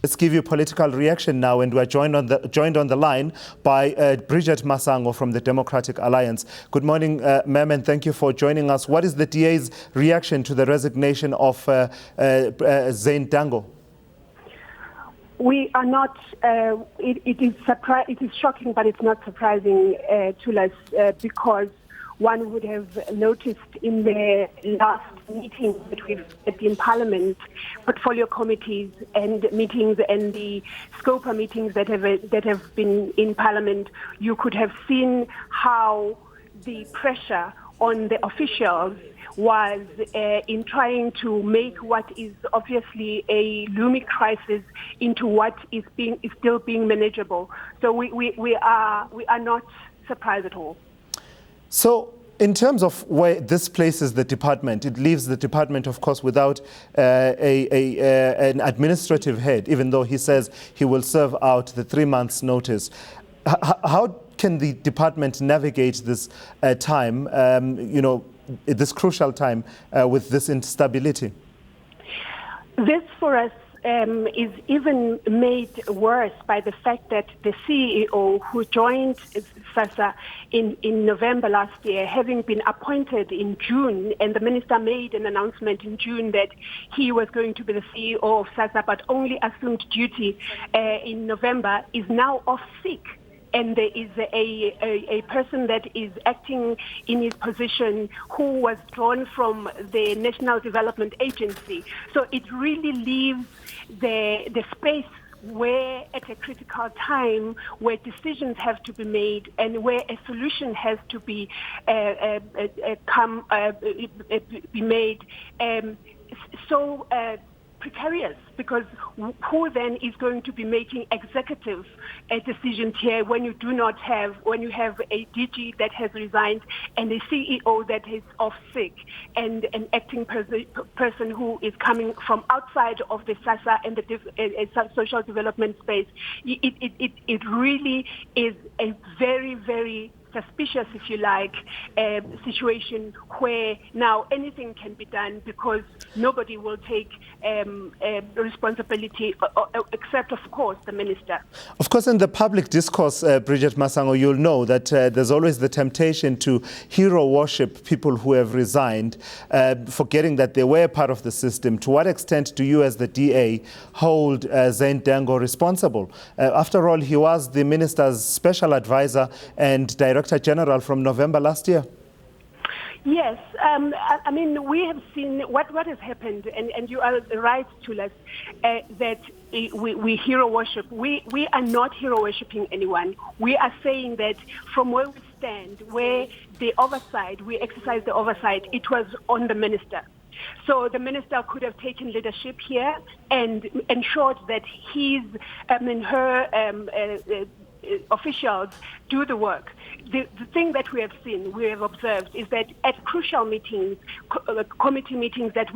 Let's give you political reaction now, and we're joined on the line by Bridget Masango from the Democratic Alliance. Good morning, ma'am, and thank you for joining us. What is the DA's reaction to the resignation of Zane Dangor? We are not. It is shocking, but it's not surprising to us because one would have noticed in the last meetings that we've had in Parliament, portfolio committees and meetings and the SCOPA meetings that have been in Parliament, you could have seen how the pressure on the officials was in trying to make what is obviously a looming crisis into what is still being manageable. So we are not surprised at all. So, in terms of where this places the department, it leaves the department, of course, without an administrative head, even though he says he will serve out the 3 months' notice. How can the department navigate this time, this crucial time with this instability? This, for us, is even made worse by the fact that the CEO who joined SASSA in November last year, having been appointed in June, and the minister made an announcement in June that he was going to be the CEO of SASSA, but only assumed duty in November, is now off sick. And there is a person that is acting in his position who was drawn from the National Development Agency. So it really leaves the space where at a critical time where decisions have to be made and where a solution has to be made so precarious, because who then is going to be making executive decisions here when you have a DG that has resigned and a CEO that is off sick and an acting person who is coming from outside of the SASSA and the social development space. It really is a very, very suspicious, if you like, situation where now anything can be done because nobody will take responsibility except, of course, the minister. Of course, in the public discourse, Bridget Masango, you'll know that there's always the temptation to hero worship people who have resigned, forgetting that they were part of the system. To what extent do you as the DA hold Zane Dangor responsible? After all, he was the minister's special advisor and Director General from November last year. Yes, I mean, we have seen what has happened, and you are right, Tulas, that we hero worship. We are not hero worshiping anyone. We are saying that from where we stand, where the oversight, we exercise the oversight, it was on the minister. So the minister could have taken leadership here and ensured that her officials do the work. The thing that we have observed is that at crucial meetings, committee meetings that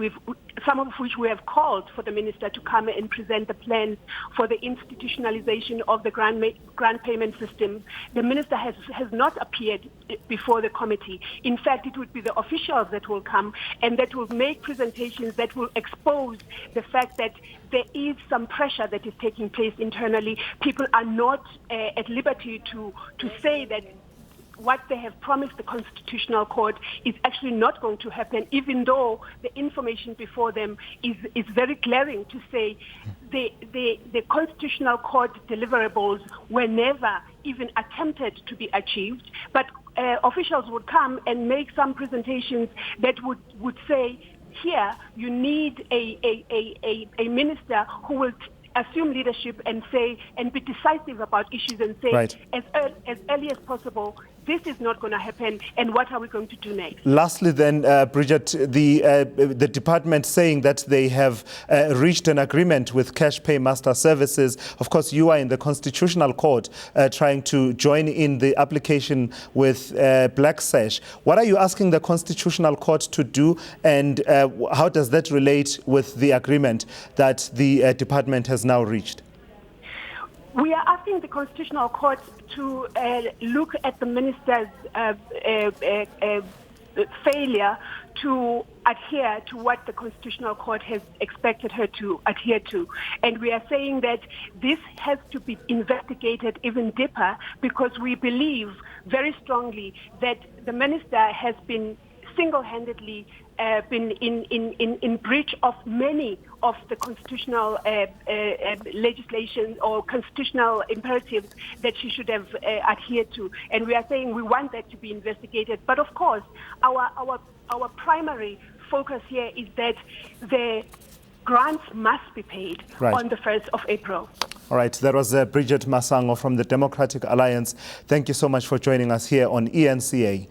some of which we have called for the minister to come and present the plans for the institutionalization of the grant payment system, the minister has not appeared before the committee. In fact, it would be the officials that will come and that will make presentations that will expose the fact that there is some pressure that is taking place internally. People are not at liberty to say that what they have promised the Constitutional Court is actually not going to happen, even though the information before them is very glaring to say the Constitutional Court deliverables were never even attempted to be achieved. But officials would come and make some presentations that would say, here you need a minister who will assume leadership and say and be decisive about issues and say right. as early as possible, this is not going to happen, and what are we going to do next? Lastly then, Bridget, the department saying that they have reached an agreement with Cash Pay Master Services. Of course, you are in the Constitutional Court trying to join in the application with Black Sash. What are you asking the Constitutional Court to do, and how does that relate with the agreement that the department has now reached? We are asking the Constitutional Court to look at the minister's failure to adhere to what the Constitutional Court has expected her to adhere to. And we are saying that this has to be investigated even deeper, because we believe very strongly that the minister has been single-handedly been in breach of many of the constitutional legislation or constitutional imperatives that she should have adhered to. And we are saying we want that to be investigated. But of course, our primary focus here is that the grants must be paid on the 1st of April. All right, that was Bridget Masango from the Democratic Alliance. Thank you so much for joining us here on ENCA.